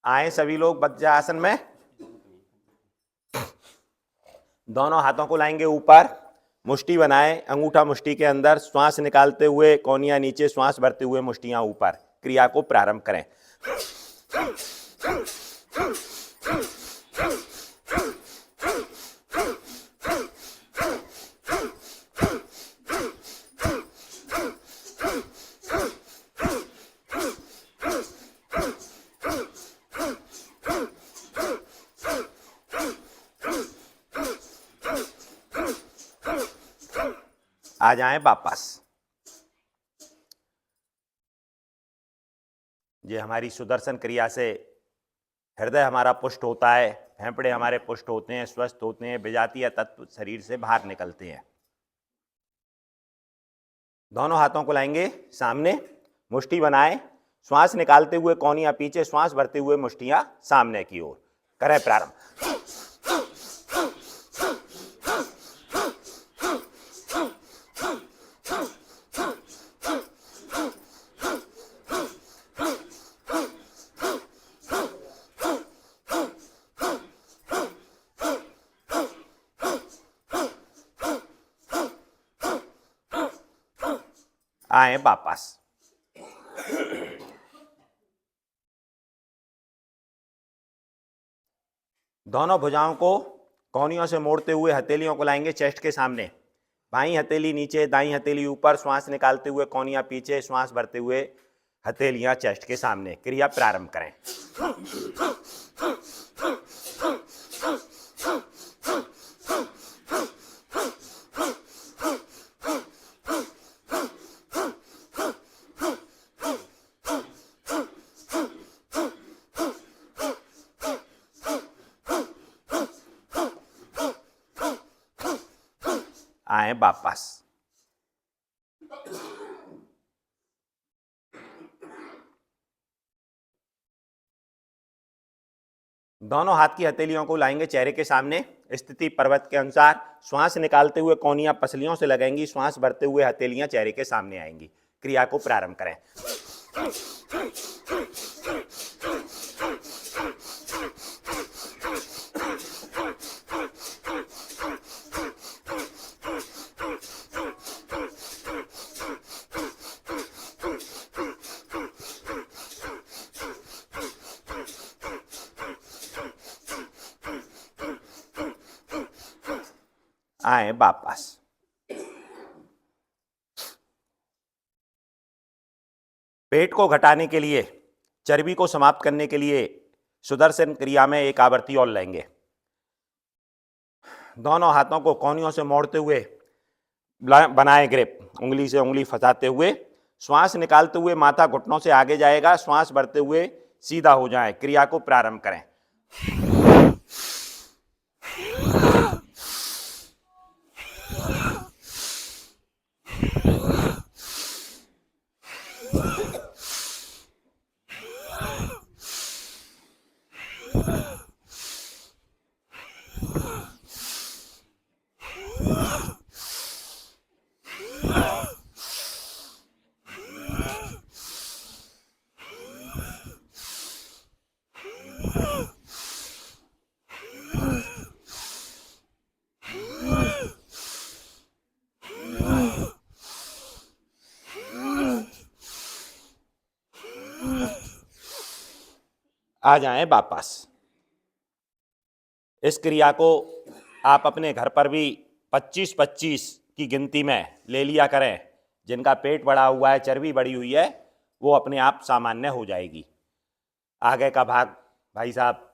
आए सभी लोग वज्रासन में। दोनों हाथों को लाएंगे ऊपर, मुष्टि बनाए, अंगूठा मुष्टि के अंदर, श्वास निकालते हुए कोहनियां नीचे, श्वास भरते हुए मुष्टियां ऊपर। क्रिया को प्रारंभ करें। आ जाएं वापस। ये हमारी सुदर्शन क्रिया से हृदय हमारा पुष्ट होता है, फेफड़े हमारे पुष्ट होते हैं, स्वस्थ होते हैं, विजातीय तत्व शरीर से बाहर निकलते हैं। दोनों हाथों को लाएंगे सामने, मुष्टि बनाए, श्वास निकालते हुए कोहनियां पीछे, श्वास भरते हुए मुष्टियां सामने की ओर। करें प्रारंभ। आए वापस। दोनों भुजाओं को कोहनियों से मोड़ते हुए हथेलियों को लाएंगे चेस्ट के सामने। बाईं हथेली नीचे, दाईं हथेली ऊपर, श्वास निकालते हुए कोहनियां पीछे, श्वास भरते हुए हथेलियां चेस्ट के सामने। क्रिया प्रारंभ करें। आए वापस। दोनों हाथ की हथेलियों को लाएंगे चेहरे के सामने, स्थिति पर्वत के अनुसार। श्वास निकालते हुए कोहनियां पसलियों से लगेंगी, श्वास भरते हुए हथेलियां चेहरे के सामने आएंगी। क्रिया को प्रारंभ करें। आए वापस। पेट को घटाने के लिए, चर्बी को समाप्त करने के लिए सुदर्शन क्रिया में एक आवृत्ति और लेंगे। दोनों हाथों को कोहनियों से मोड़ते हुए बनाए ग्रिप, उंगली से उंगली फंसाते हुए, श्वास निकालते हुए माथा घुटनों से आगे जाएगा, श्वास भरते हुए सीधा हो जाए। क्रिया को प्रारंभ करें। आ जाएं वापस। इस क्रिया को आप अपने घर पर भी 25-25 की गिनती में ले लिया करें। जिनका पेट बढ़ा हुआ है, चर्बी बढ़ी हुई है, वो अपने आप सामान्य हो जाएगी। आगे का भाग भाई साहब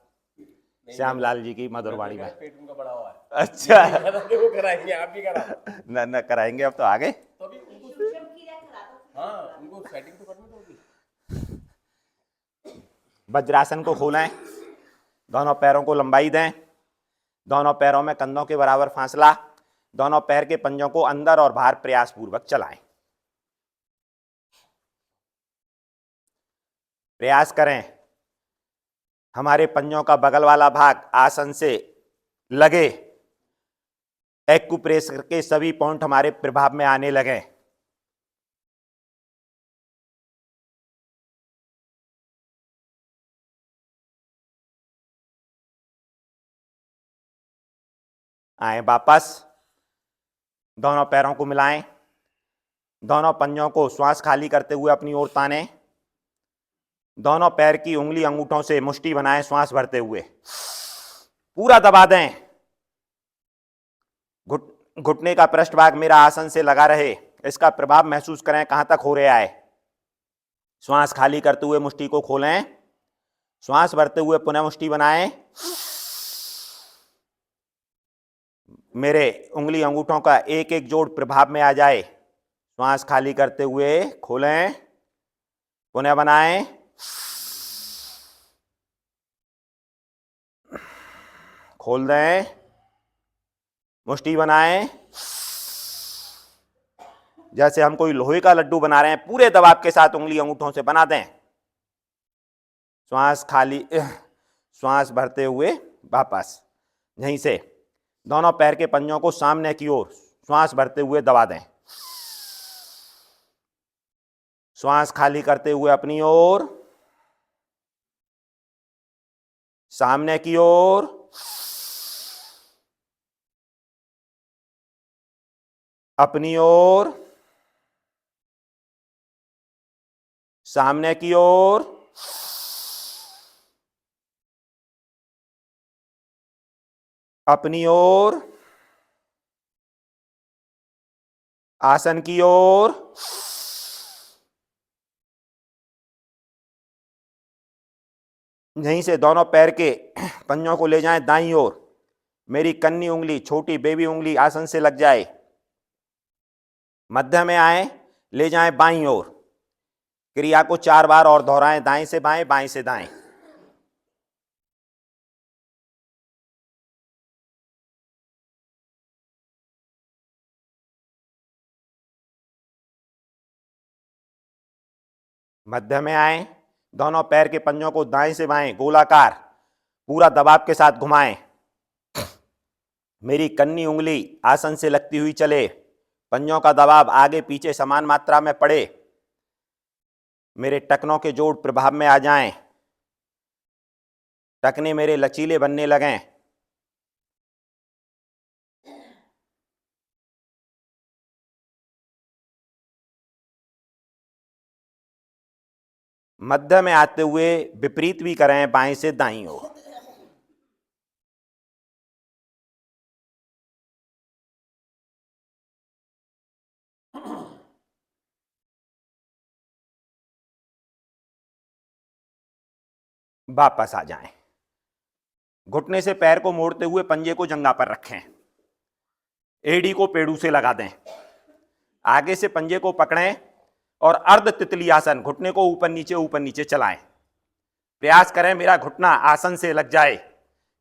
श्यामलाल जी की मधुरवाणी में। पेट उनका बड़ा हुआ है। अच्छा, वो कराएंगे, आप भी करा। न कराएंगे अब तो आगे। तो अभी उनको हाँ, उनको सेटिंग तो करनी होगी। वज्रासन को खोलें, दोनों पैरों को लंबाई दें, दोनों पैरों में कंधों के बराबर फासला, दोनों पैर के पंजों को अंदर और बाहर प्रयास पूर्वक चलाएं। प्रयास करें हमारे पंजों का बगल वाला भाग आसन से लगे, एक्यूप्रेशर के सभी पॉइंट हमारे प्रभाव में आने लगे। आए वापस, दोनों पैरों को मिलाएं, दोनों पंजों को श्वास खाली करते हुए अपनी ओर ताने, दोनों पैर की उंगली अंगूठों से मुट्ठी बनाएं श्वास भरते हुए, पूरा दबा दें। घुटने का पृष्ठभाग मेरा आसन से लगा रहे, इसका प्रभाव महसूस करें कहां तक हो रहा है। श्वास खाली करते हुए मुट्ठी को खोलें, श्वास भरते हुए पुनः मुट्ठी बनाएं। मेरे उंगली अंगूठों का एक एक जोड़ प्रभाव में आ जाए। श्वास खाली करते हुए खोलें, पुनः बनाएं, खोल दें, मुट्ठी बनाएं। जैसे हम कोई लोहे का लड्डू बना रहे हैं, पूरे दबाव के साथ उंगली अंगूठों से बना दें। श्वास खाली, श्वास भरते हुए वापस यहीं से दोनों पैर के पंजों को सामने की ओर श्वास भरते हुए दबा दें। श्वास खाली करते हुए अपनी ओर, सामने की ओर, अपनी ओर, सामने की ओर, अपनी ओर, आसन की ओर, यहीं से दोनों पैर के पंजों को ले जाएं दाईं ओर। मेरी कन्नी उंगली, छोटी बेबी उंगली आसन से लग जाए। मध्य में आए, ले जाएं बाईं ओर। क्रिया को 4 बार और दोहराएं, दाएं से बाएं, बाएं से दाएं। मध्य में आए, दोनों पैर के पंजों को दाएं से बाएं गोलाकार पूरा दबाव के साथ घुमाएं। मेरी कन्नी उंगली आसन से लगती हुई चले, पंजों का दबाव आगे पीछे समान मात्रा में पड़े। मेरे टखनों के जोड़ प्रभाव में आ जाएं, टखने मेरे लचीले बनने लगें। मध्य में आते हुए विपरीत भी करें, बाएं से दाईं ओर। वापस आ जाएं। घुटने से पैर को मोड़ते हुए पंजे को जंघा पर रखें, एड़ी को पेड़ू से लगा दें। आगे से पंजे को पकड़ें और अर्ध तितली आसन, घुटने को ऊपर नीचे चलाएं। प्रयास करें मेरा घुटना आसन से लग जाए।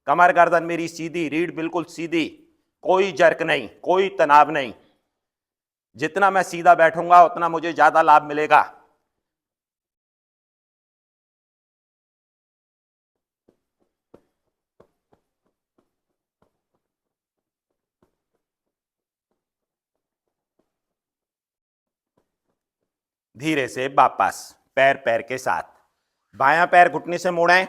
कमर गर्दन मेरी सीधी, रीढ़ बिल्कुल सीधी, कोई जर्क नहीं, कोई तनाव नहीं। जितना मैं सीधा बैठूंगा उतना मुझे ज्यादा लाभ मिलेगा। धीरे से वापस पैर पैर के साथ। बायां पैर घुटने से मोड़ें,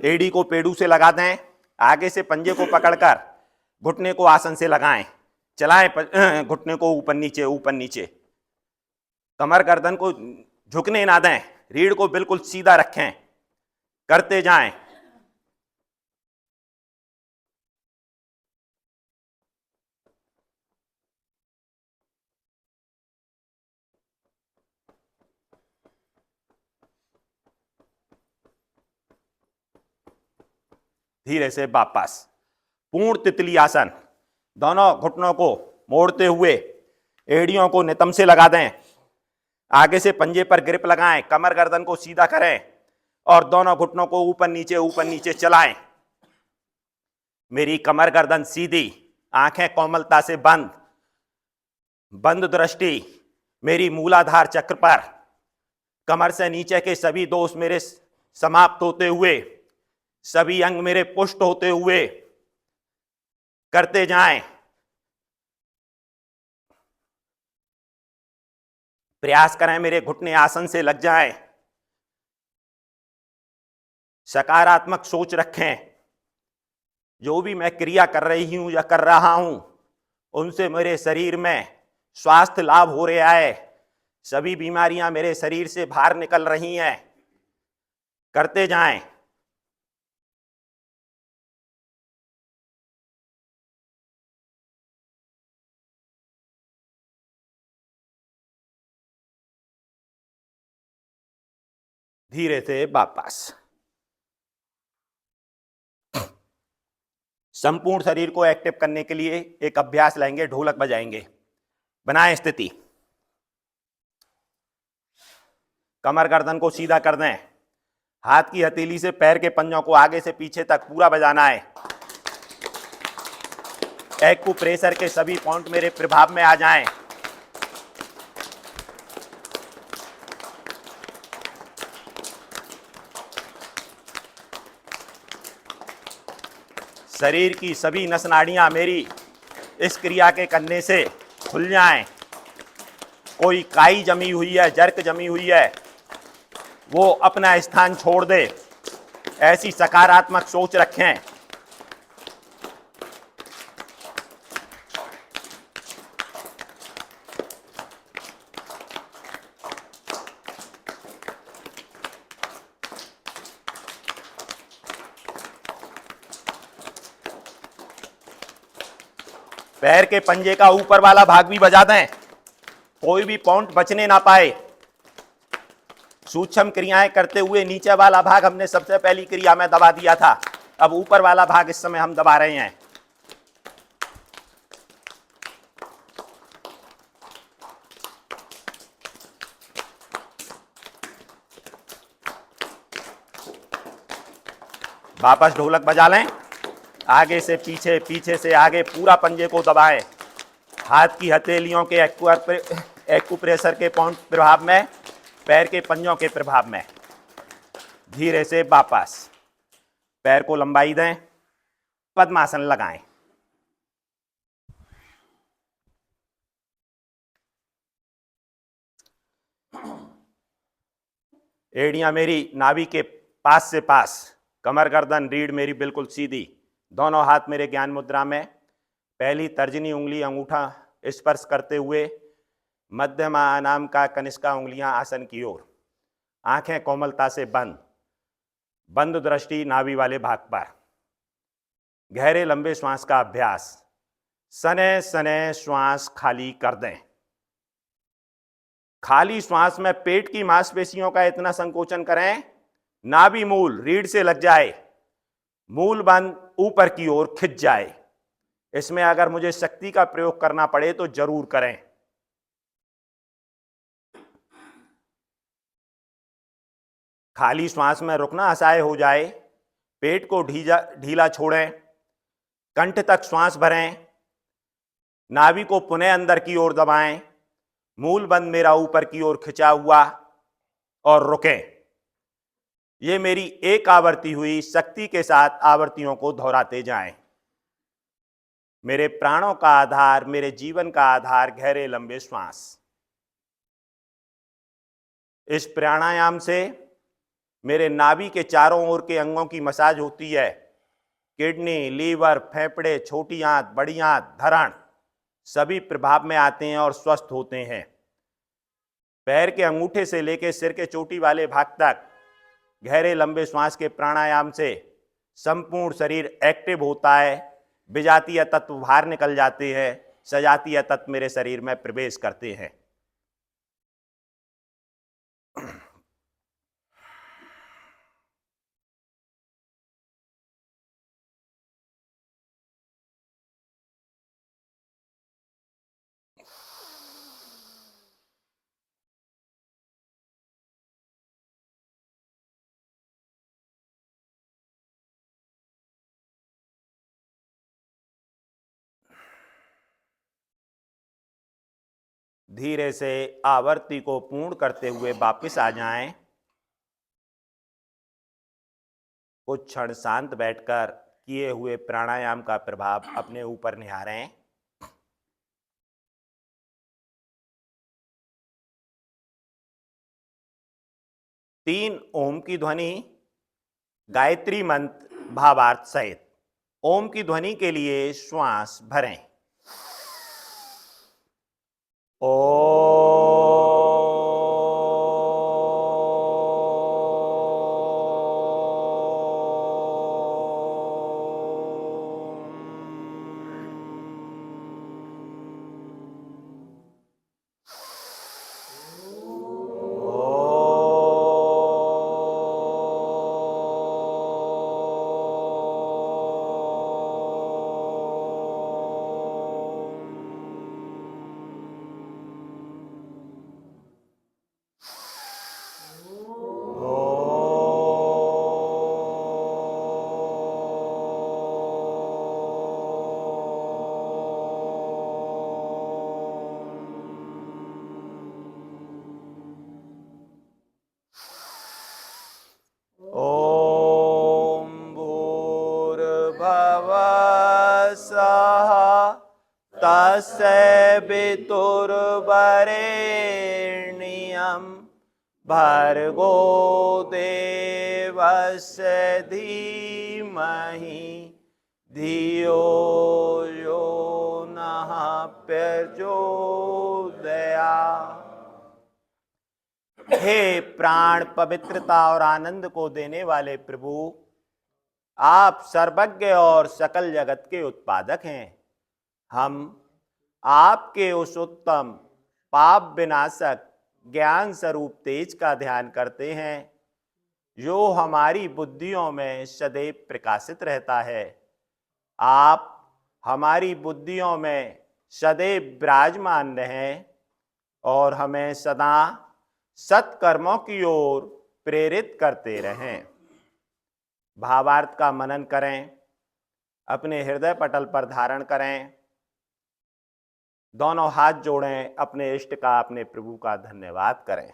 एड़ी को पेड़ू से लगा दें। आगे से पंजे को पकड़कर घुटने को आसन से लगाएं, चलाएं घुटने को ऊपर नीचे। कमर गर्दन को झुकने ना दें, रीढ़ को बिल्कुल सीधा रखें, करते जाएं। धीरे से वापस पूर्ण तितली आसन। दोनों घुटनों को मोड़ते हुए एड़ियों को नितंब से लगा दें। आगे से पंजे पर ग्रिप लगाएं, कमर गर्दन को सीधा करें और दोनों घुटनों को ऊपर नीचे चलाएं। मेरी कमर गर्दन सीधी, आंखें कोमलता से बंद, बंद दृष्टि मेरी मूलाधार चक्र पर। कमर से नीचे के सभी दोष मेरे समाप्त होते हुए, सभी अंग मेरे पुष्ट होते हुए, करते जाएं। प्रयास करें मेरे घुटने आसन से लग जाएं। सकारात्मक सोच रखें। जो भी मैं क्रिया कर रही हूं या कर रहा हूं, उनसे मेरे शरीर में स्वास्थ्य लाभ हो रहा है। सभी बीमारियां मेरे शरीर से बाहर निकल रही हैं। करते जाएं। धीरे से वापस। संपूर्ण शरीर को एक्टिव करने के लिए एक अभ्यास लेंगे, ढोलक बजाएंगे। बनाएं स्थिति। कमर गर्दन को सीधा कर दें। हाथ की हथेली से पैर के पंजों को आगे से पीछे तक पूरा बजाना है। एक्यूप्रेशर के सभी पॉइंट मेरे प्रभाव में आ जाएं। शरीर की सभी नस नाड़ियां मेरी इस क्रिया के करने से खुल जाएं। कोई काई जमी हुई है, जर्क जमी हुई है, वो अपना स्थान छोड़ दे। ऐसी सकारात्मक सोच रखें। पैर के पंजे का ऊपर वाला भाग भी बजा दें, कोई भी पॉइंट बचने ना पाए। सूक्ष्म क्रियाएं करते हुए नीचे वाला भाग हमने सबसे पहली क्रिया में दबा दिया था, अब ऊपर वाला भाग इस समय हम दबा रहे हैं। वापस ढोलक बजा लें। आगे से पीछे, पीछे से आगे, पूरा पंजे को दबाएं। हाथ की हथेलियों के एक्यूप्रेशर के पॉइंट प्रभाव में, पैर के पंजों के प्रभाव में। धीरे से वापस। पैर को लंबाई दें, पद्मासन लगाएं। एड़ियां मेरी नाभि के पास से पास, कमर गर्दन रीढ़ मेरी बिल्कुल सीधी। दोनों हाथ मेरे ज्ञान मुद्रा में। पहली तर्जनी उंगली अंगूठा स्पर्श करते हुए मध्यमा अनाम का कनिष्का उंगलियां आसन की ओर। आंखें कोमलता से बंद। बंद दृष्टि नाभि वाले भाग पर। गहरे लंबे श्वास का अभ्यास। सने सने श्वास खाली कर दें। खाली श्वास में पेट की मांसपेशियों का इतना संकोचन करें, नाभि मूल रीढ़ से लग जाए, मूल बंद ऊपर की ओर खिंच जाए। इसमें अगर मुझे शक्ति का प्रयोग करना पड़े तो जरूर करें। खाली श्वास में रुकना असह्य हो जाए, पेट को ढीला छोड़ें, कंठ तक श्वास भरें, नाभि को पुनः अंदर की ओर दबाएं, मूल बंद मेरा ऊपर की ओर खिंचा हुआ, और रुकें। ये मेरी एक आवृत्ति हुई। शक्ति के साथ आवृत्तियों को दोहराते जाएं। मेरे प्राणों का आधार, मेरे जीवन का आधार गहरे लंबे श्वास। इस प्राणायाम से मेरे नाभि के चारों ओर के अंगों की मसाज होती है। किडनी, लीवर, फेफड़े, छोटी आंत, बड़ी आंत, धरण सभी प्रभाव में आते हैं और स्वस्थ होते हैं। पैर के अंगूठे से लेकर सिर के चोटी वाले भाग तक गहरे लंबे श्वास के प्राणायाम से संपूर्ण शरीर एक्टिव होता है। विजातीय तत्व बाहर निकल जाते हैं, सजातीय तत्व मेरे शरीर में प्रवेश करते हैं। धीरे से आवृत्ति को पूर्ण करते हुए वापस आ जाएं। कुछ क्षण शांत बैठकर किए हुए प्राणायाम का प्रभाव अपने ऊपर निहारें। तीन ओम की ध्वनि, गायत्री मंत्र भावार्थ सहित। ओम की ध्वनि के लिए श्वास भरें। ओम भूर्भुवः स्वः तत्सवितुर्वरेण्यं भर्गो देवस्य धीमहि धियो यो नः प्रचोदयात्। हे प्राण पवित्रता और आनंद को देने वाले प्रभु, आप सर्वज्ञ और सकल जगत के उत्पादक हैं। हम आपके उस उत्तम पाप विनाशक ज्ञान स्वरूप तेज का ध्यान करते हैं जो हमारी बुद्धियों में सदैव प्रकाशित रहता है। आप हमारी बुद्धियों में सदैव विराजमान रहें और हमें सदा सत्कर्मों की ओर प्रेरित करते रहें। भावार्थ का मनन करें, अपने हृदय पटल पर धारण करें, दोनों हाथ जोड़ें, अपने इष्ट का, अपने प्रभु का धन्यवाद करें।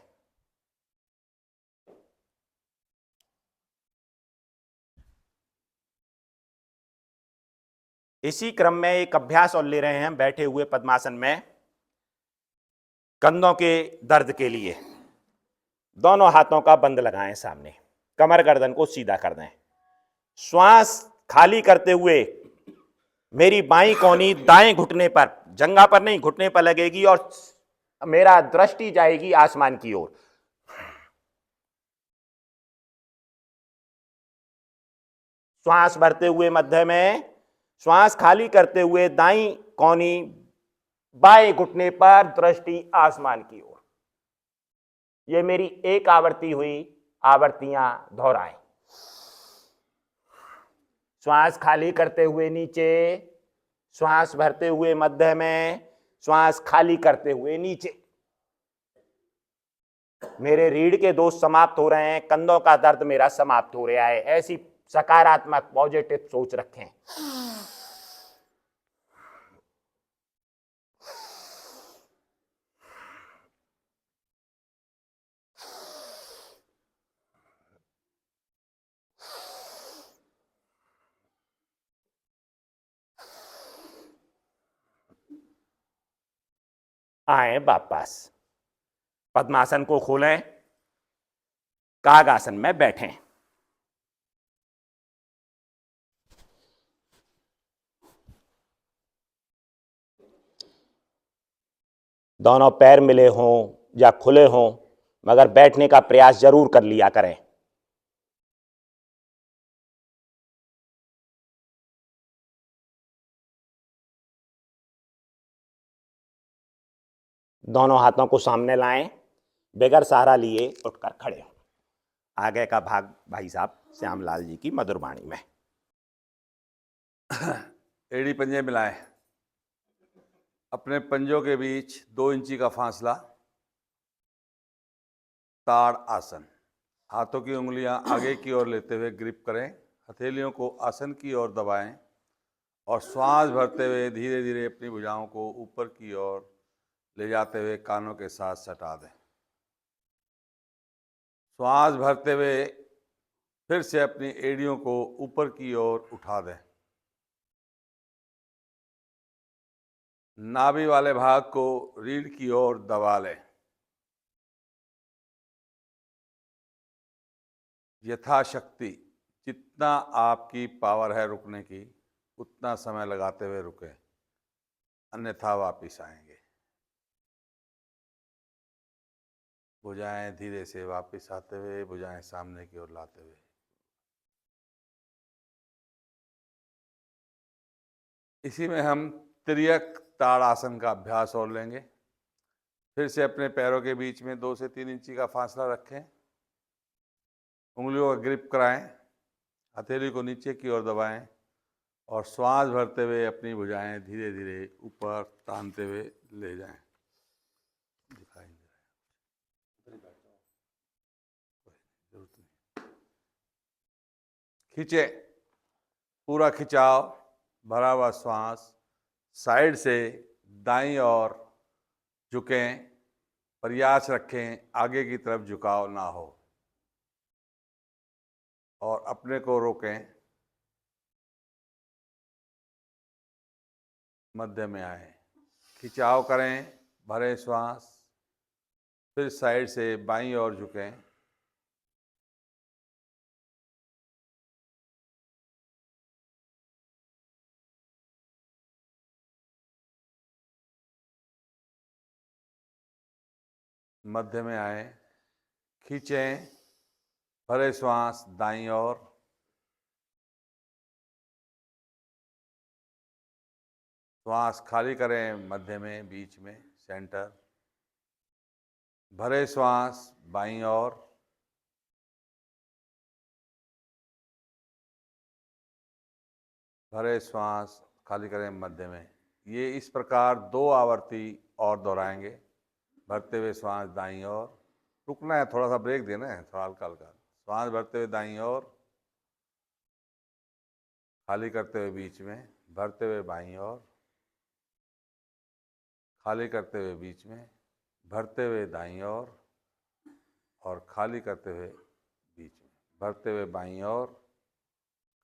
इसी क्रम में एक अभ्यास और ले रहे हैं बैठे हुए पद्मासन में कंधों के दर्द के लिए। दोनों हाथों का बंद लगाएं सामने, कमर गर्दन को सीधा कर दें। श्वास खाली करते हुए मेरी बाईं कोहनी दाएं घुटने पर, जंघा पर नहीं घुटने पर लगेगी और मेरा दृष्टि जाएगी आसमान की ओर। श्वास भरते हुए मध्य में, श्वास खाली करते हुए दाईं कोहनी बाएं घुटने पर, दृष्टि आसमान की ओर। यह मेरी एक आवृत्ति हुई, आवृत्तियां दोहराएं। श्वास खाली करते हुए नीचे, श्वास भरते हुए मध्य में, श्वास खाली करते हुए नीचे। मेरे रीढ़ के दोष समाप्त हो रहे हैं, कंधों का दर्द मेरा समाप्त हो रहा है। ऐसी सकारात्मक पॉजिटिव सोच रखें। आए वापस पद्मासन को खोलें, कागासन में बैठें। दोनों पैर मिले हों या खुले हों, मगर बैठने का प्रयास जरूर कर लिया करें। दोनों हाथों को सामने लाएं, बगैर सहारा लिए उठकर खड़े हों। आगे का भाग भाई साहब श्यामलाल जी की मधुर वाणी में। एड़ी पंजे मिलाएं, अपने पंजों के बीच 2 इंची का फासला, ताड़ आसन। हाथों की उंगलियां आगे की ओर लेते हुए ग्रिप करें, हथेलियों को आसन की ओर दबाएं और श्वास भरते हुए धीरे धीरे अपनी भुजाओं को ऊपर की ओर ले जाते हुए कानों के साथ सटा दें। श्वास भरते हुए फिर से अपनी एड़ियों को ऊपर की ओर उठा दें। नाभि वाले भाग को रीढ़ की ओर दबा लें। यथाशक्ति जितना आपकी पावर है रुकने की, उतना समय लगाते हुए रुकें, अन्यथा वापिस आएंगे। भुजाएं धीरे से वापस आते हुए, भुजाएं सामने की ओर लाते हुए। इसी में हम तिर्यक ताड़ासन का अभ्यास और लेंगे। फिर से अपने पैरों के बीच में 2 से 3 इंची का फासला रखें, उंगलियों का ग्रिप कराएं, हथेली को नीचे की ओर दबाएं और श्वास भरते हुए अपनी भुजाएं धीरे धीरे ऊपर तानते हुए ले जाएं। दिखाई नहीं रहा है, जरूरत नहीं। खींचे, पूरा खिंचाव, भरा हुआ श्वास, साइड से दाईं ओर झुकें, प्रयास रखें आगे की तरफ झुकाव ना हो और अपने को रोकें। मध्य में आए, खिंचाव करें, भरे श्वास, फिर साइड से बाईं ओर झुकें, मध्य में आए, खींचें, भरे श्वास दाईं ओर, श्वास खाली करें मध्य में, बीच में, सेंटर, भरे श्वास बाईं ओर, भरे श्वास खाली करें मध्य में। ये इस प्रकार 2 आवर्ती और दोहराएंगे। भरते हुए श्वास दाईं ओर, रुकना है, थोड़ा सा ब्रेक देना है, थोड़ा हल्का हल्का। श्वास भरते हुए दाईं ओर, खाली करते हुए बीच में, भरते हुए बाईं ओर, खाली करते हुए बीच में, भरते हुए दाईं ओर और खाली करते हुए बीच में, भरते हुए बाईं ओर,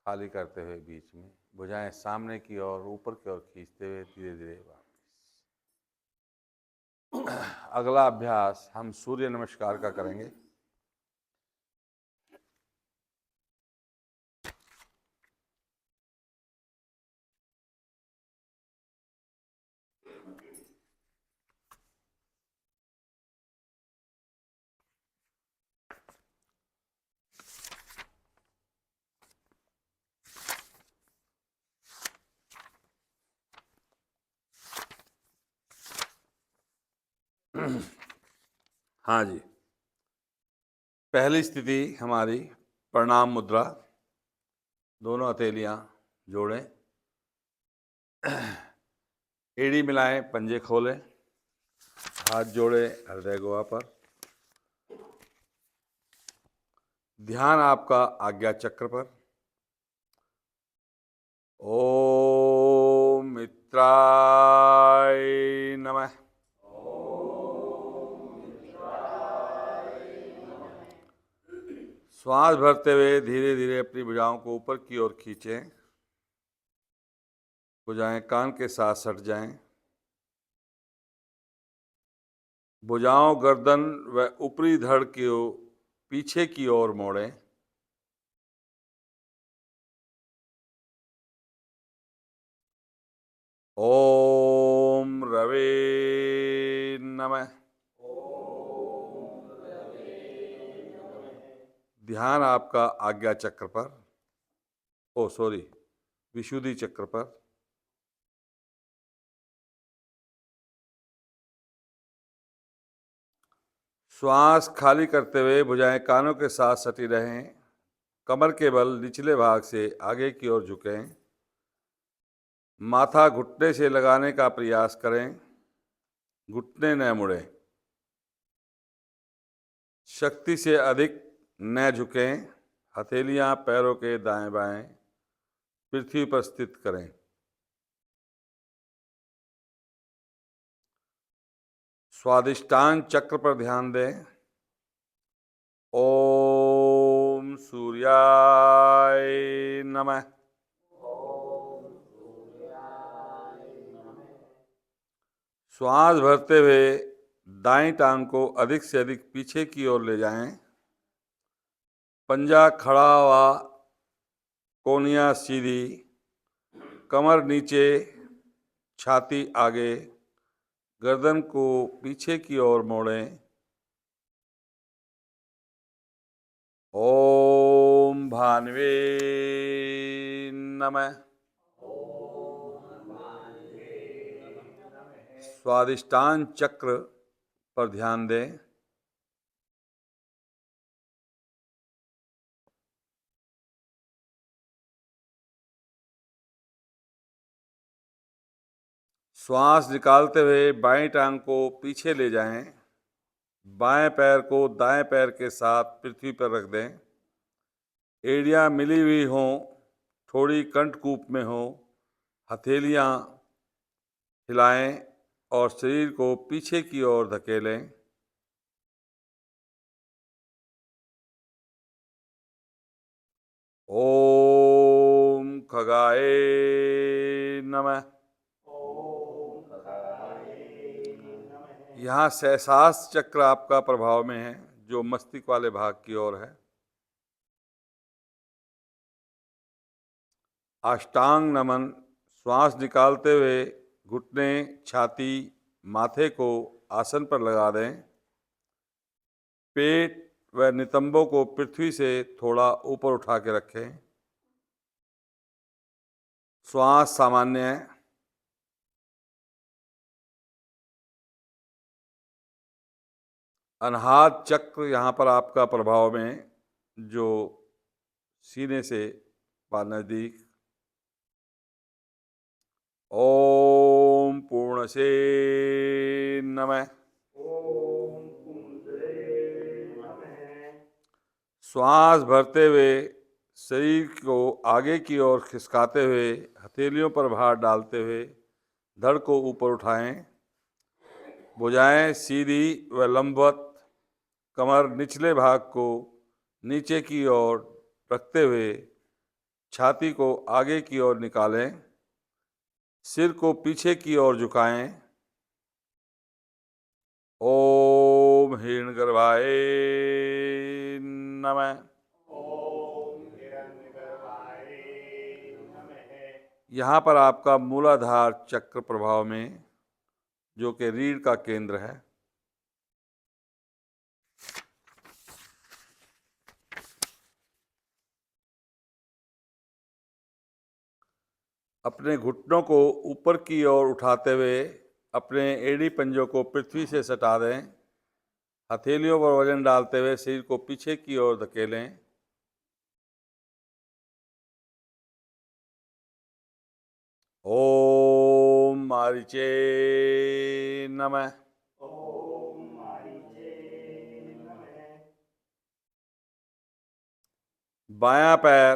खाली करते हुए बीच में। भुजाएं सामने की ओर, ऊपर की ओर खींचते हुए धीरे धीरे वापस। अगला अभ्यास हम सूर्य नमस्कार का करेंगे। हाँ जी, पहली स्थिति हमारी प्रणाम मुद्रा। दोनों हथेलियां जोड़ें, एड़ी मिलाएं, पंजे खोलें, हाथ जोड़े हृदय गुहा पर। ध्यान आपका आज्ञा चक्र पर। ओम मित्राय नमः। श्वास भरते हुए धीरे धीरे अपनी भुजाओं को ऊपर की ओर खींचें, भुजाएं कान के साथ सट जाएं। भुजाओं, गर्दन व ऊपरी धड़ को पीछे की ओर मोड़ें। ओम रवे नमः। ध्यान आपका आज्ञा चक्र पर, विशुद्धि चक्र पर। श्वास खाली करते हुए भुजाएं कानों के साथ सटी रहें। कमर के बल निचले भाग से आगे की ओर झुकें। माथा घुटने से लगाने का प्रयास करें, घुटने न मुड़ें। शक्ति से अधिक न झुकें। हथेलियां पैरों के दाएं बाएं पृथ्वी पर स्थित करें। स्वादिष्टान चक्र पर ध्यान दें। ओम सूर्याय नमः। श्वास भरते हुए दाईं टांग को अधिक से अधिक पीछे की ओर ले जाएं। पंजा खड़ा हुआ, कोहनियां सीधी, कमर नीचे, छाती आगे, गर्दन को पीछे की ओर मोड़ें। ओम भानवे नमः। स्वादिष्टान चक्र पर ध्यान दें। श्वास निकालते हुए बाएं टांग को पीछे ले जाएं। बाएं पैर को दाएं पैर के साथ पृथ्वी पर रख दें। एड़ियां मिली हुई हों, थोड़ी कंठकूप में हो। हथेलियां हिलाएं और शरीर को पीछे की ओर धकेलें। ओम खगाए नमः। यहाँ सहस्रार चक्र आपका प्रभाव में है, जो मस्तिष्क वाले भाग की ओर है। अष्टांग नमन। श्वास निकालते हुए घुटने, छाती, माथे को आसन पर लगा दें। पेट व नितंबों को पृथ्वी से थोड़ा ऊपर उठा के रखें। श्वास सामान्य है। अनाहत चक्र यहाँ पर आपका प्रभाव में, जो सीने से नजदीक। ओम पूर्णसे नमः। श्वास भरते हुए शरीर को आगे की ओर खिसकाते हुए हथेलियों पर भार डालते हुए धड़ को ऊपर उठाएं। भुजाएं सीधी व लंबवत, कमर निचले भाग को नीचे की ओर रखते हुए छाती को आगे की ओर निकालें। सिर को पीछे की ओर झुकाएं। ओम हिरण्यगर्भाय नमः। यहाँ पर आपका मूलाधार चक्र प्रभाव में, जो कि रीढ़ का केंद्र है। अपने घुटनों को ऊपर की ओर उठाते हुए अपने एड़ी पंजों को पृथ्वी से सटा दें। हथेलियों पर वजन डालते हुए शरीर को पीछे की ओर धकेलें। ओम मारीचे नमः। बायां पैर,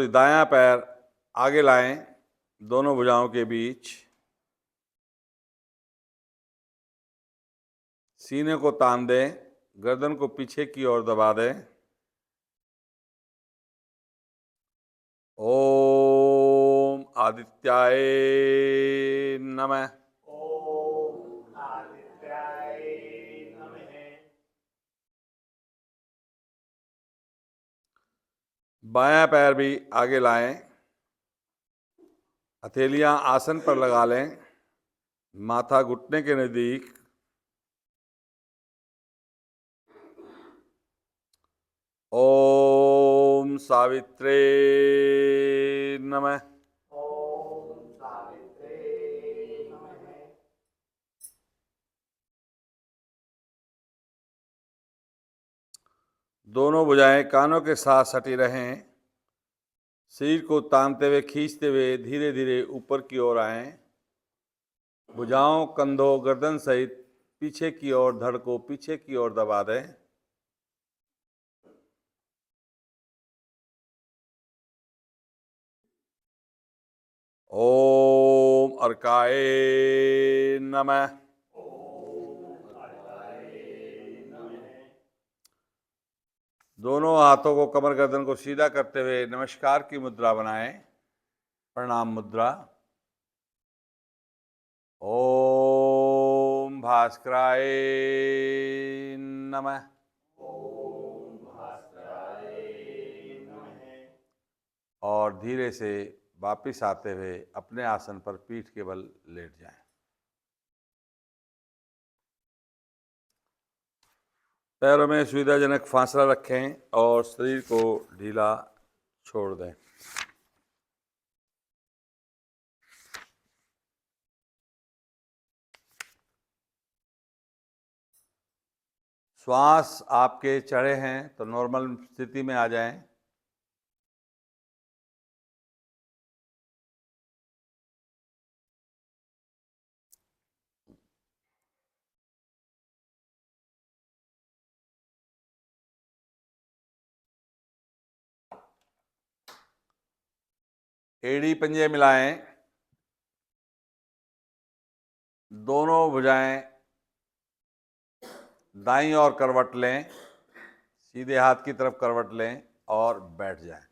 दायां पैर आगे लाएं, दोनों भुजाओं के बीच। सीने को तान दें, गर्दन को पीछे की ओर दबा दें। ओम आदित्याय नमः। बायां पैर भी आगे लाएं, हथेलियां आसन पर लगा लें, माथा घुटने के नजदीक। ओम सावित्रे नमः। दोनों भुजाएं कानों के साथ सटी रहें। शरीर को तानते हुए खींचते हुए धीरे धीरे ऊपर की ओर आएं। भुजाओं, कंधों, गर्दन सहित पीछे की ओर धड़ को पीछे की ओर दबा दें। ओम अर्काय नमः। दोनों हाथों को कमर गर्दन को सीधा करते हुए नमस्कार की मुद्रा बनाएं, प्रणाम मुद्रा। ओम भास्कराय नमः। और धीरे से वापिस आते हुए अपने आसन पर पीठ के बल लेट जाएं। पैरों में सुविधाजनक फासला रखें और शरीर को ढीला छोड़ दें। श्वास आपके चढ़े हैं तो नॉर्मल स्थिति में आ जाएं। एड़ी पंजे मिलाएं, दोनों भुजाएं दाईं ओर करवट लें, सीधे हाथ की तरफ करवट लें और बैठ जाएं।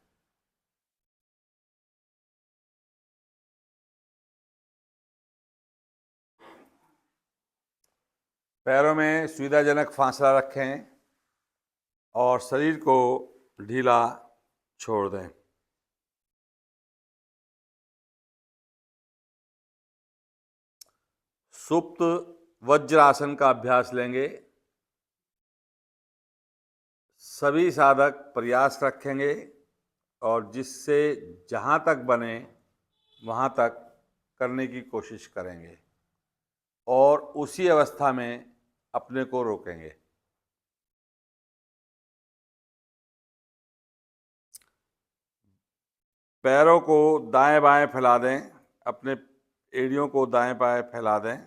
पैरों में सुविधाजनक फासला रखें और शरीर को ढीला छोड़ दें। सुप्त वज्रासन का अभ्यास लेंगे। सभी साधक प्रयास रखेंगे और जिससे जहाँ तक बने वहाँ तक करने की कोशिश करेंगे और उसी अवस्था में अपने को रोकेंगे। पैरों को दाएं बाएं फैला दें, अपने एड़ियों को दाएं बाएं फैला दें।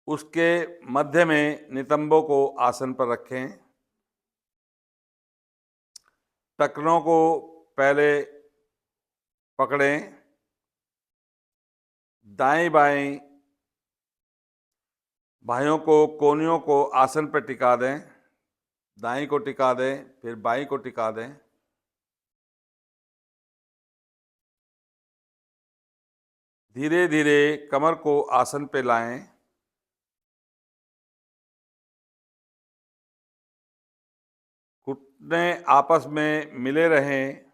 उसके मध्य में नितंबों को आसन पर रखें। टखनों को पहले पकड़ें, दाएं बाएं बाहों को कोहनियों को आसन पर टिका दें। दाईं को टिका दें, फिर बाईं को टिका दें। धीरे धीरे कमर को आसन पे लाएं। घुटने आपस में मिले रहें,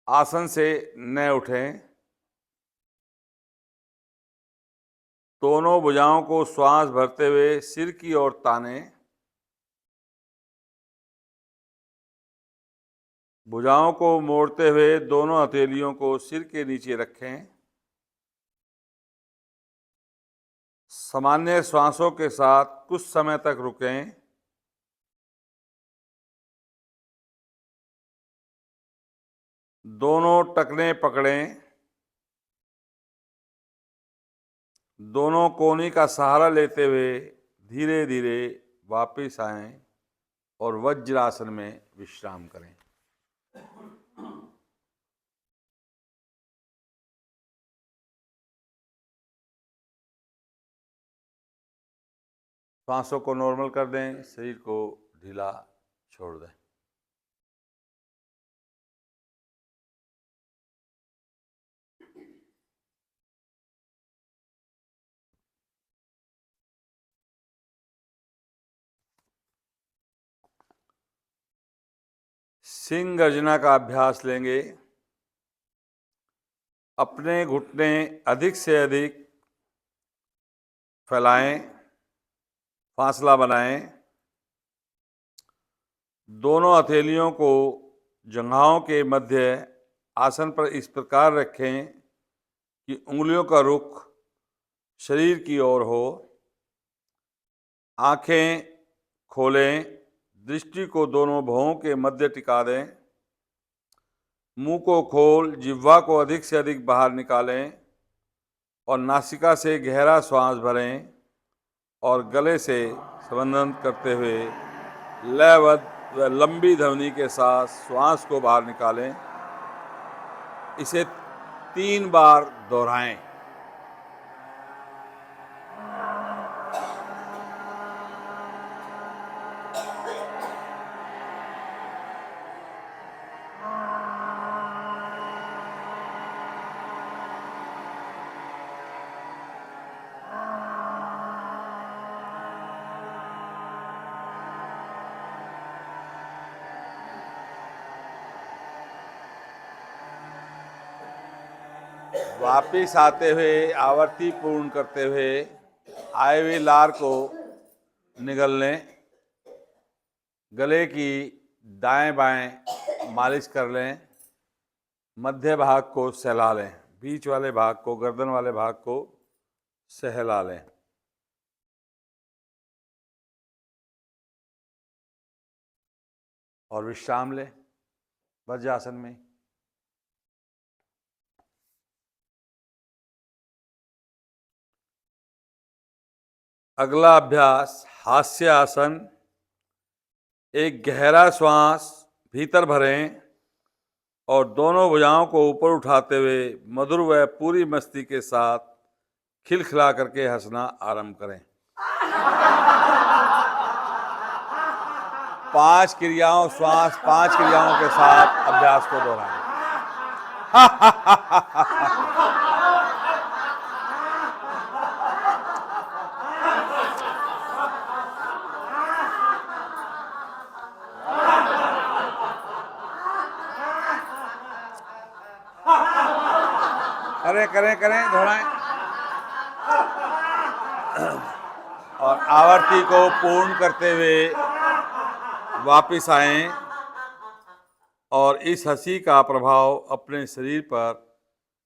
आसन से न उठें। दोनों भुजाओं को श्वास भरते हुए सिर की ओर तानें। भुजाओं को मोड़ते हुए दोनों हथेलियों को सिर के नीचे रखें। सामान्य श्वासों के साथ कुछ समय तक रुकें। दोनों टखने पकड़ें। दोनों कोहनी का सहारा लेते हुए धीरे धीरे वापस आएं और वज्रासन में विश्राम करें। सांसों को नॉर्मल कर दें, शरीर को ढीला छोड़ दें। सिंह गर्जना का अभ्यास लेंगे। अपने घुटने अधिक से अधिक फैलाएं, फासला बनाएं। दोनों हथेलियों को जंघाओं के मध्य आसन पर इस प्रकार रखें कि उंगलियों का रुख शरीर की ओर हो। आंखें खोलें, दृष्टि को दोनों भौहों के मध्य टिका दें। मुंह को खोल जिह्वा को अधिक से अधिक बाहर निकालें और नासिका से गहरा श्वास भरें और गले से संबंधन करते हुए लयबद्ध व लंबी ध्वनि के साथ श्वास को बाहर निकालें। इसे 3 बार दोहराएं। वापिस आते हुए आवर्ती पूर्ण करते हुए आए हुए लार को निगल लें। गले की दाएं बाएं मालिश कर लें। मध्य भाग को सहला लें। बीच वाले भाग को, गर्दन वाले भाग को सहला लें। और विश्राम लें वज्रासन में। अगला अभ्यास हास्य आसन। एक गहरा श्वास भीतर भरें और दोनों भुजाओं को ऊपर उठाते हुए मधुर व पूरी मस्ती के साथ खिलखिला करके हंसना आरंभ करें। 5 क्रियाओं के साथ अभ्यास को दोहराएं। करें दोहराएं। और आवर्ती को पूर्ण करते हुए वापिस आएं और इस हंसी का प्रभाव अपने शरीर पर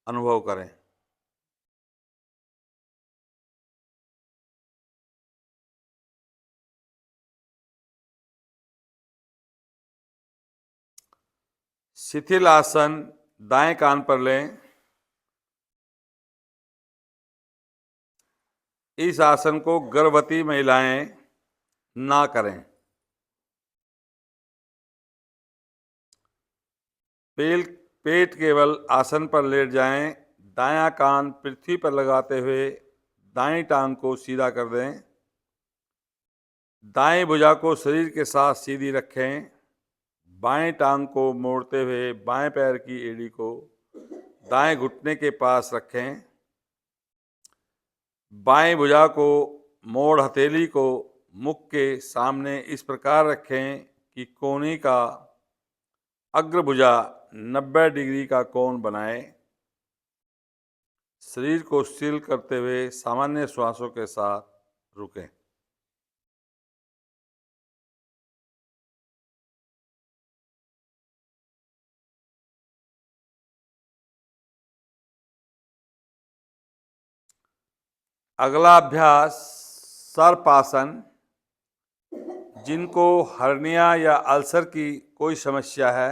अनुभव करें। शिथिल आसन दाएं कान पर लें। इस आसन को गर्भवती महिलाएं ना करें। पेट केवल आसन पर लेट जाएं। दायां कान पृथ्वी पर लगाते हुए दाईं टांग को सीधा कर दें। दाएं भुजा को शरीर के साथ सीधी रखें। बाएं टांग को मोड़ते हुए बाएं पैर की एड़ी को दाएं घुटने के पास रखें। बाएं भुजा को मोड़ हथेली को मुख के सामने इस प्रकार रखें कि कोहनी का अग्रभुजा 90 डिग्री का कोण बनाए। शरीर को स्थिर करते हुए सामान्य श्वासों के साथ रुकें। अगला अभ्यास सर्पासन। जिनको हर्निया या अल्सर की कोई समस्या है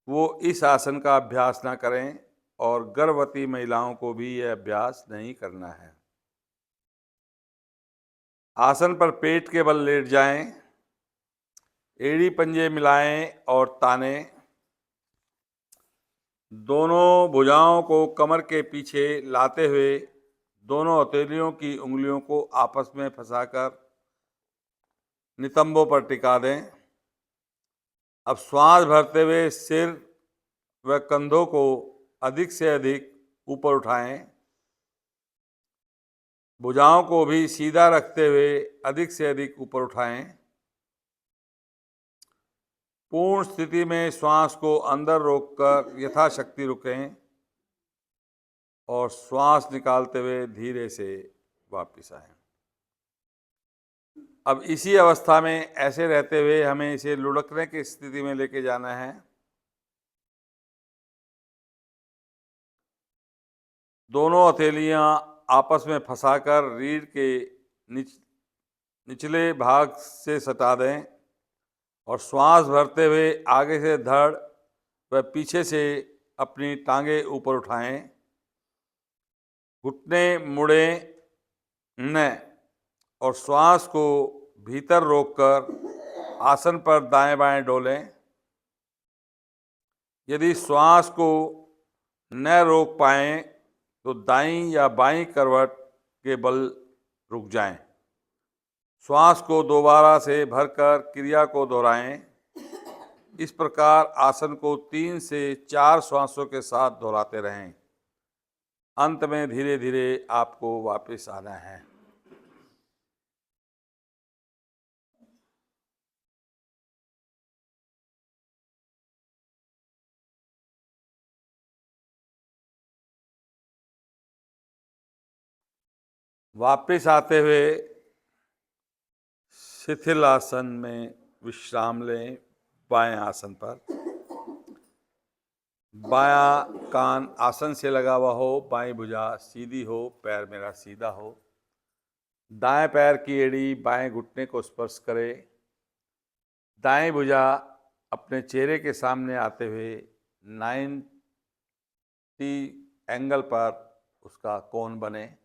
वो इस आसन का अभ्यास ना करें और गर्भवती महिलाओं को भी यह अभ्यास नहीं करना है। आसन पर पेट के बल लेट जाएं। एड़ी पंजे मिलाएं और तानें। दोनों भुजाओं को कमर के पीछे लाते हुए दोनों हथेलियों की उंगलियों को आपस में फंसाकर नितंबों पर टिका दें। अब श्वास भरते हुए सिर व कंधों को अधिक से अधिक ऊपर उठाएं। भुजाओं को भी सीधा रखते हुए अधिक से अधिक ऊपर उठाएं। पूर्ण स्थिति में श्वास को अंदर रोककर यथाशक्ति रुकें और श्वास निकालते हुए धीरे से वापस आएं। अब इसी अवस्था में ऐसे रहते हुए हमें इसे लुढ़कने की स्थिति में लेके जाना है। दोनों हथेलियां आपस में फंसाकर रीढ़ के निचले भाग से सटा दें और श्वास भरते हुए आगे से धड़ व पीछे से अपनी टांगे ऊपर उठाएं। घुटने मुड़ें न और श्वास को भीतर रोककर आसन पर दाएं बाएं डोलें। यदि श्वास को न रोक पाएं तो दाईं या बाईं करवट के बल रुक जाएं। श्वास को दोबारा से भरकर क्रिया को दोहराएं। इस प्रकार आसन को 3 से 4 श्वासों के साथ दोहराते रहें। अंत में धीरे धीरे आपको वापस आना है। वापिस आते हुए शिथिल आसन में विश्राम लें बाएं आसन पर। बायां कान आसन से लगा हुआ हो, बाईं भुजा सीधी हो, पैर मेरा सीधा हो। दाएं पैर की एड़ी बाएं घुटने को स्पर्श करे। दाएं भुजा अपने चेहरे के सामने आते हुए 90 एंगल पर उसका कोण बने।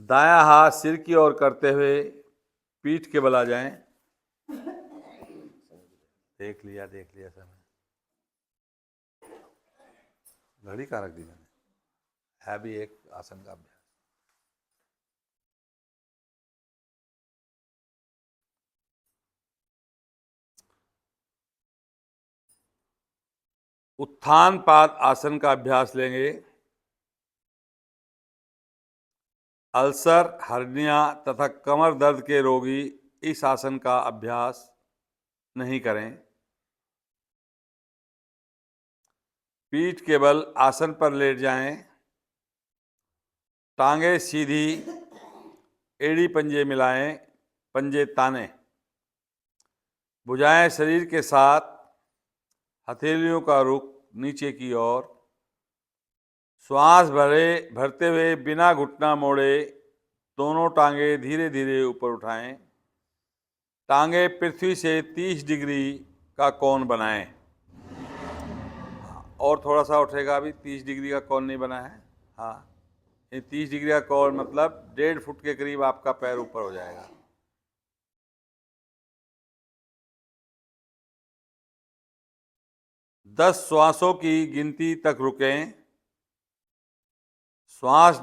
दायां हाथ सिर की ओर करते हुए पीठ के बल आ जाएं। देख लिया समय। घड़ी कहाँ रख दी मैंने? है भी एक आसन का अभ्यास। उत्थान पाद आसन का अभ्यास लेंगे। अल्सर, हर्निया तथा कमर दर्द के रोगी इस आसन का अभ्यास नहीं करें। पीठ के बल आसन पर लेट जाएं। टांगे सीधी, एड़ी पंजे मिलाएं, पंजे ताने। भुजाएं शरीर के साथ, हथेलियों का रुख नीचे की ओर। श्वास भरते हुए बिना घुटना मोड़े दोनों टांगे धीरे धीरे ऊपर उठाएं। टांगे पृथ्वी से 30 डिग्री का कोण बनाएं। और थोड़ा सा उठेगा, अभी 30 डिग्री का कोण नहीं बना है। हाँ, ये 30 डिग्री का कोण मतलब 1.5 फुट के करीब आपका पैर ऊपर हो जाएगा। दस श्वासों की गिनती तक रुकें। श्वास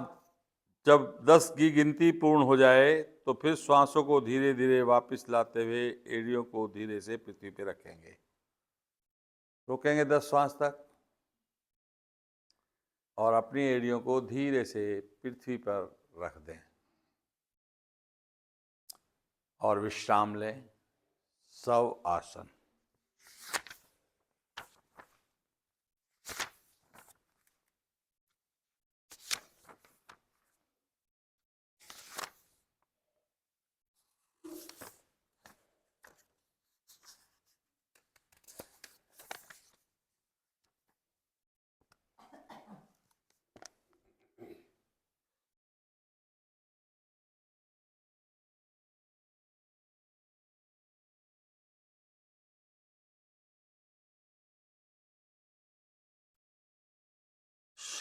जब 10 की गिनती पूर्ण हो जाए तो फिर श्वासों को धीरे धीरे वापस लाते हुए एड़ियों को धीरे से पृथ्वी पे रखेंगे। रुकेंगे 10 श्वास तक और अपनी एड़ियों को धीरे से पृथ्वी पर रख दें और विश्राम लें। शव आसन।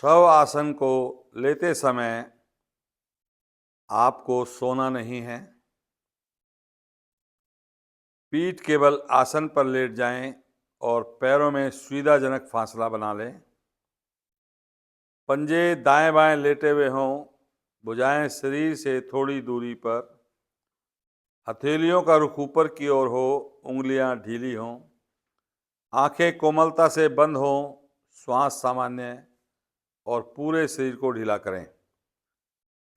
शव आसन को लेते समय आपको सोना नहीं है। पीठ केवल आसन पर लेट जाएं और पैरों में सुविधाजनक फासला बना लें। पंजे दाएं बाएं लेटे हुए हों, भुजाएं शरीर से थोड़ी दूरी पर। हथेलियों का रुख ऊपर की ओर हो, उंगलियां ढीली हों। आंखें कोमलता से बंद हों, श्वास सामान्य और पूरे शरीर को ढीला करें।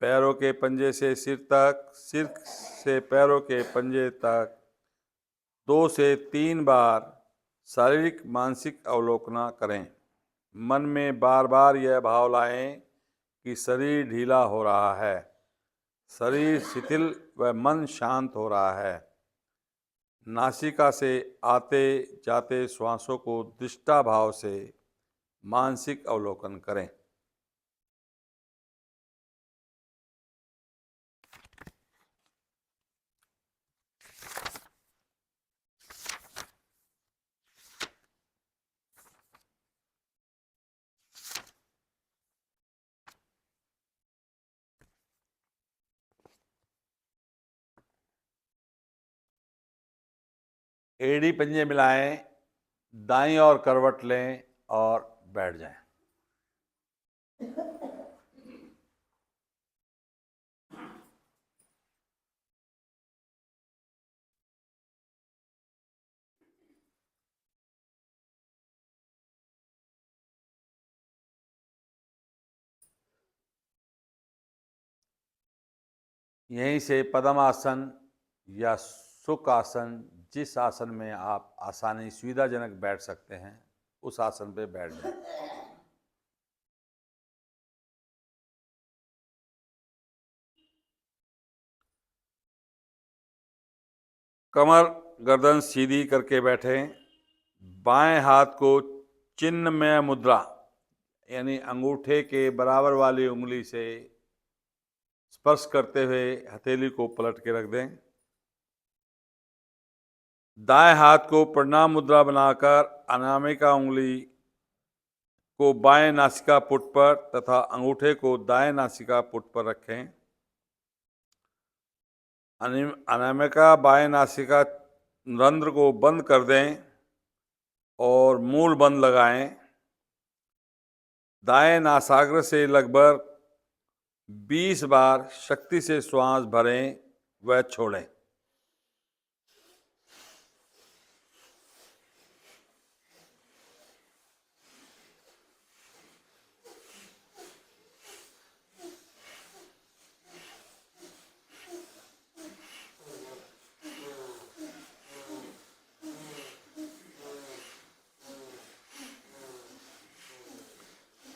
पैरों के पंजे से सिर तक, सिर से पैरों के पंजे तक 2 से 3 बार शारीरिक मानसिक अवलोकन करें। मन में बार बार यह भाव लाएं कि शरीर ढीला हो रहा है, शरीर शिथिल व मन शांत हो रहा है। नासिका से आते जाते श्वासों को दृष्टा भाव से मानसिक अवलोकन करें। एड़ी पंजे मिलाएं, दाईं ओर करवट लें और बैठ जाएं। यहीं से पद्मासन या सुख आसन, जिस आसन में आप आसानी सुविधाजनक बैठ सकते हैं, उस आसन पे बैठ जाएं। कमर गर्दन सीधी करके बैठें। बाएं हाथ को चिन्हमय मुद्रा यानी अंगूठे के बराबर वाली उंगली से स्पर्श करते हुए हथेली को पलट के रख दें। दाएं हाथ को प्रणाम मुद्रा बनाकर अनामिका उंगली को बाएं नासिका पुट पर तथा अंगूठे को दाएं नासिका पुट पर रखें। अनामिका बाएं नासिका रंध्र को बंद कर दें और मूल बंद लगाएं। दाएं नासाग्र से लगभग 20 बार शक्ति से श्वास भरें व छोड़ें।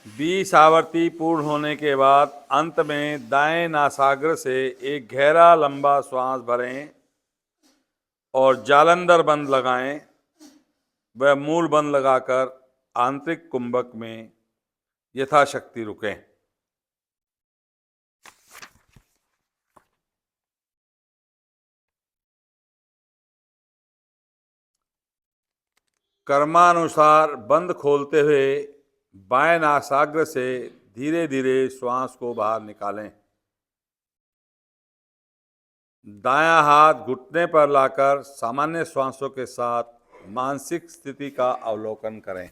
बीस आवृत्ति पूर्ण होने के बाद अंत में दाएं नासाग्र से एक गहरा लंबा श्वास भरें और जालंधर बंद लगाएं व मूल बंद लगाकर आंतरिक कुंभक में यथाशक्ति रुकें। कर्मानुसार बंद खोलते हुए बाएं नासाग्र से धीरे धीरे श्वास को बाहर निकालें। दायां हाथ घुटने पर लाकर सामान्य श्वासों के साथ मानसिक स्थिति का अवलोकन करें।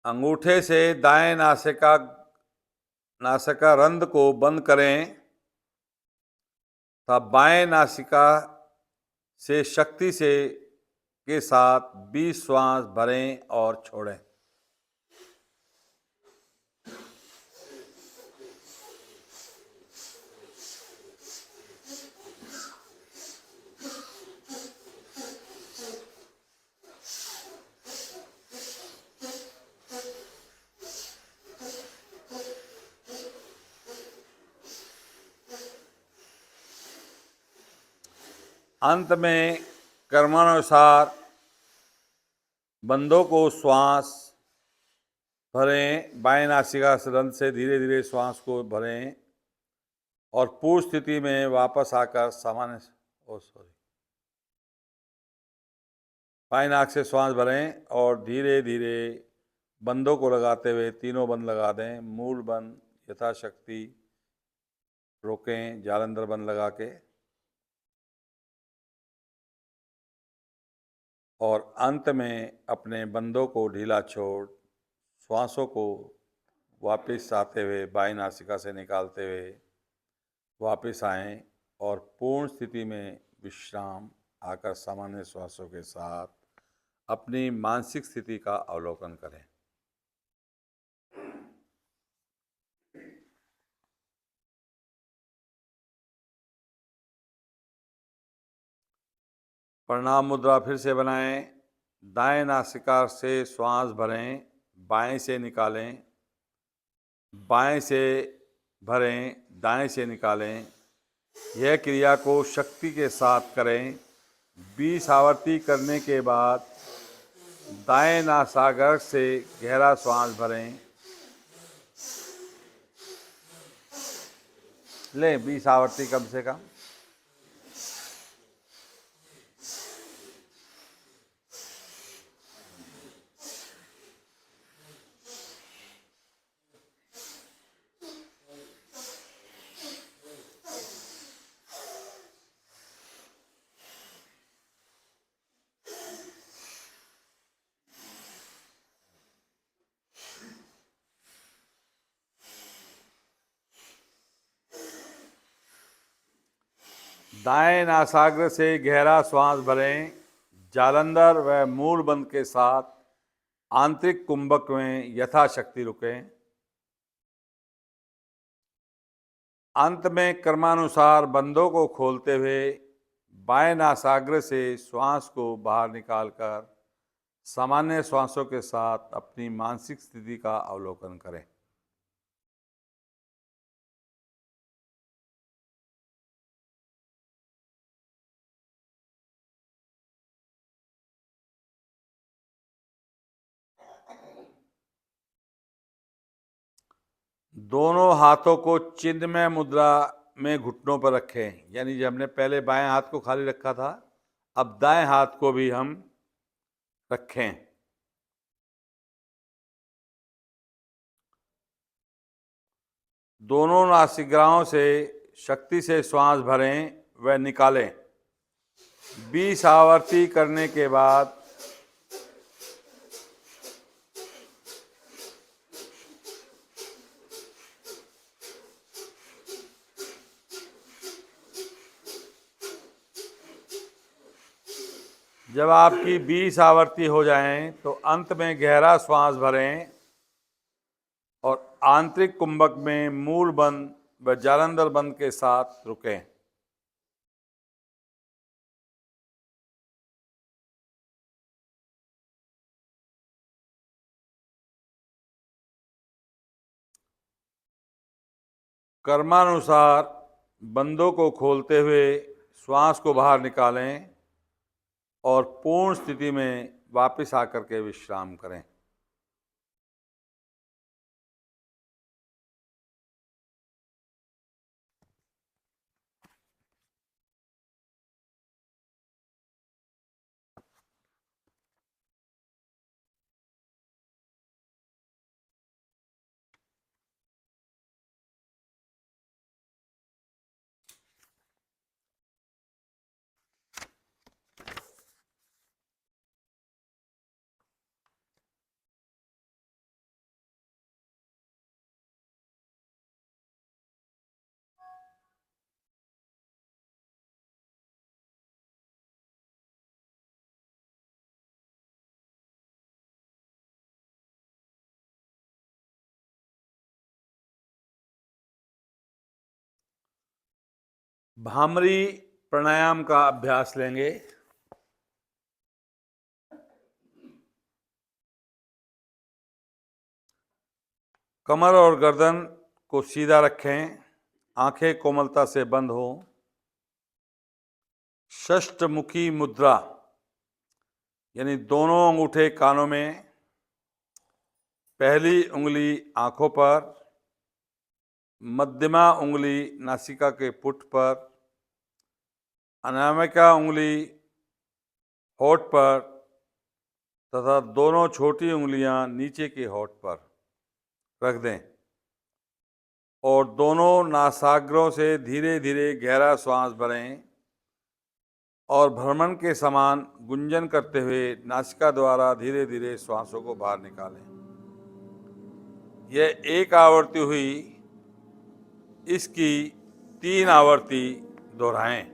अंगूठे से दाएं नासिका रंध्र को बंद करें तथा बाएं नासिका से शक्ति से के साथ 20 श्वास भरें और छोड़ें। अंत में कर्मानुसार बंदों को श्वास भरें। बाएं नासिका रंध्र से धीरे धीरे श्वास को भरें और पूर्ण स्थिति में वापस आकर सामान्य बाएं नाक से श्वास भरें और धीरे धीरे बंदों को लगाते हुए तीनों बंद लगा दें। मूल बंद यथाशक्ति रोकें जालंधर बंद लगा के, और अंत में अपने बंदों को ढीला छोड़ श्वासों को वापस आते हुए बाएं नासिका से निकालते हुए वापस आएं और पूर्ण स्थिति में विश्राम आकर सामान्य श्वासों के साथ अपनी मानसिक स्थिति का अवलोकन करें। प्रणाम मुद्रा फिर से बनाएं। दाएं नासिका से श्वास भरें, बाएं से निकालें, बाएं से भरें, दाएं से निकालें। यह क्रिया को शक्ति के साथ करें। 20 आवृत्ति करने के बाद दाएं नासाग्र से गहरा श्वास भरें। लें 20 आवृत्ति कम से कम। दाएं नासाग्र से गहरा श्वास भरें, जालंधर व मूलबंध के साथ आंतरिक कुंभक में यथाशक्ति रुकें। अंत में क्रमानुसार बंधों को खोलते हुए बाएं नासाग्र से श्वास को बाहर निकालकर सामान्य श्वासों के साथ अपनी मानसिक स्थिति का अवलोकन करें। दोनों हाथों को चिन्हमय मुद्रा में घुटनों पर रखें, यानी जब हमने पहले बाएं हाथ को खाली रखा था, अब दाएं हाथ को भी हम रखें। दोनों नासिकाग्राहों से शक्ति से श्वास भरें व निकालें। 20 आवर्ती करने के बाद जब आपकी 20 आवर्ती हो जाएं तो अंत में गहरा श्वास भरें और आंतरिक कुंभक में मूल बंध व जालंधर बंध के साथ रुकें। कर्मानुसार बंधों को खोलते हुए श्वास को बाहर निकालें और पूर्ण स्थिति में वापस आकर के विश्राम करें। भ्रामरी प्राणायाम का अभ्यास लेंगे। कमर और गर्दन को सीधा रखें, आंखें कोमलता से बंद हो। षष्ठमुखी मुद्रा, यानी दोनों अंगूठे कानों में, पहली उंगली आंखों पर, मध्यमा उंगली नासिका के पुट पर, अनामिका उंगली होठ पर तथा दोनों छोटी उंगलियां नीचे के होठ पर रख दें और दोनों नासाग्रों से धीरे धीरे गहरा श्वास भरें और भ्रमण के समान गुंजन करते हुए नासिका द्वारा धीरे धीरे श्वासों को बाहर निकालें। यह एक आवृत्ति हुई, इसकी 3 आवर्ती दोहराएं।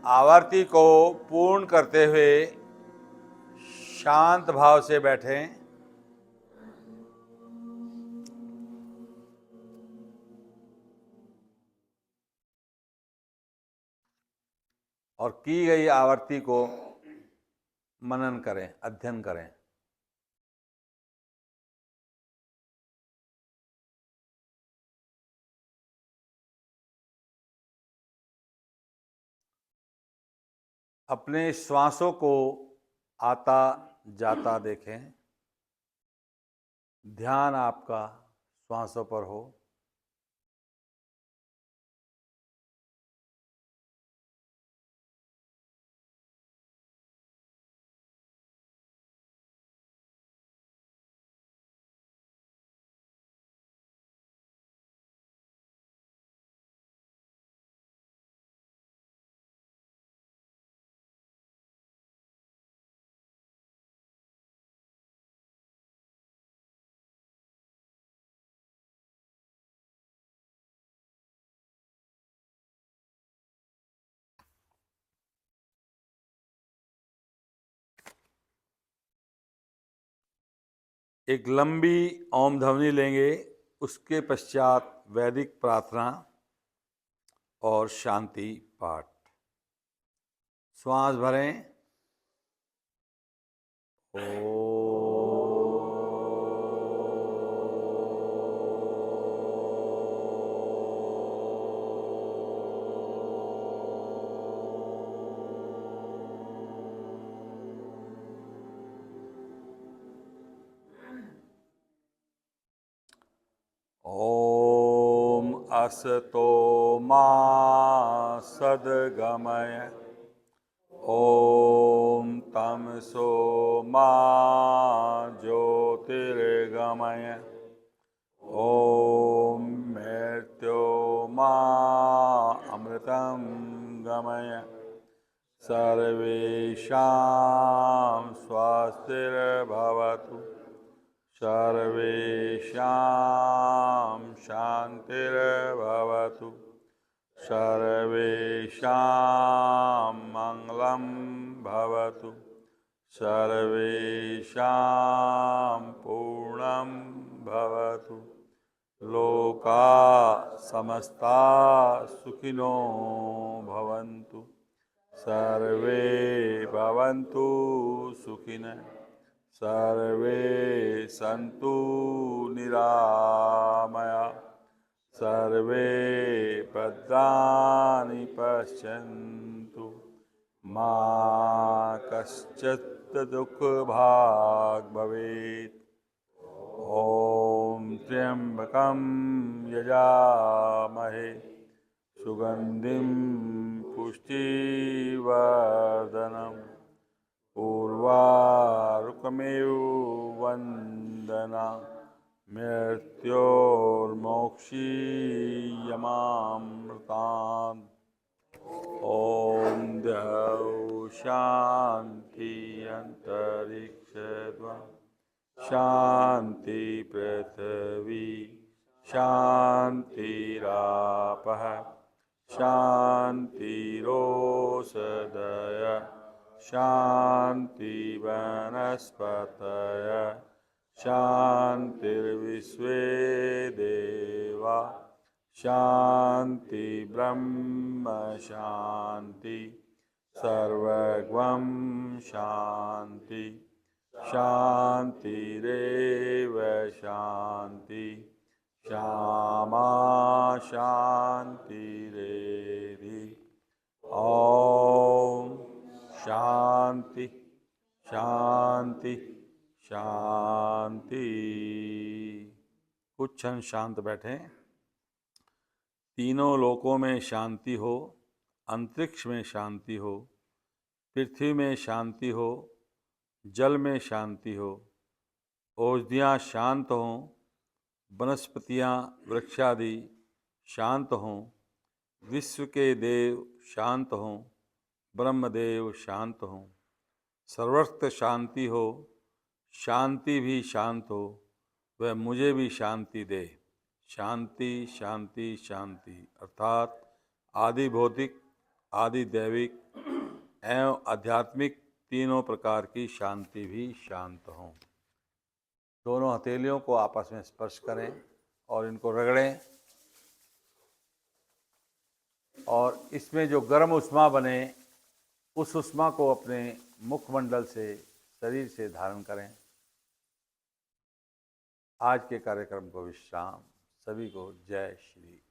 आवर्ती को पूर्ण करते हुए शांत भाव से बैठें। और की गई आवर्ती को मनन करें, अध्ययन करें। अपने श्वासों को आता जाता देखें। ध्यान आपका श्वासों पर हो। एक लंबी ओम ध्वनि लेंगे, उसके पश्चात वैदिक प्रार्थना और शांति पाठ। श्वास भरें। ओम असतो मा सद्गमय ओम तमसो मा ज्योतिर्गमय ओम मृत्यो मा अमृतं गमय सर्वेषां स्वस्तिर्भवतु सर्वेषां शान्तिर्भवतु सर्वेषां मङ्गलं भवतु सर्वेषां पूर्णं भवतु लोका समस्ता सुखिनो भवन्तु सर्वे भवन्तु सुखिनः सर्वे सन्तु निरामया सर्वे भद्राणि पश्यन्तु मा कश्चित् दुःखभाग् भवेत्। ॐ त्र्यम्बकं यजामहे सुगन्धिं पुष्टिवर्धनम् उर्वारुकमेव वन्दना मृत्योर्मोक्षीयमामृतात्। ॐ द्यौ शान्ति अन्तरिक्षद्वा शान्ति पृथिवी शान्तिरापः शान्तिरोषधय शान्ति वनस्पतय शान्तिर्विश्वे देवा शान्ति ब्रह्म शान्ति सर्वगं शान्ति शान्तिरेव शान्ति श्यामा शान्तिरेधि। ॐ शांति शांति शांति। कुछ क्षण शांत बैठें। तीनों लोकों में शांति हो, अंतरिक्ष में शांति हो, पृथ्वी में शांति हो, जल में शांति हो, औषधियाँ शांत हों, वनस्पतियाँ वृक्षादि शांत हों, विश्व के देव शांत हों, ब्रह्मदेव शांत हों, सर्वत्र शांति हो, शांति भी शांत हो, वह मुझे भी शांति दे। शांति शांति शांति अर्थात आदि भौतिक, आदि दैविक एवं आध्यात्मिक तीनों प्रकार की शांति भी शांत हों। दोनों हथेलियों को आपस में स्पर्श करें और इनको रगड़ें और इसमें जो गर्म उष्मा बने उस उष्मा को अपने मुखमंडल से, शरीर से धारण करें। आज के कार्यक्रम को विश्राम। सभी को जय श्री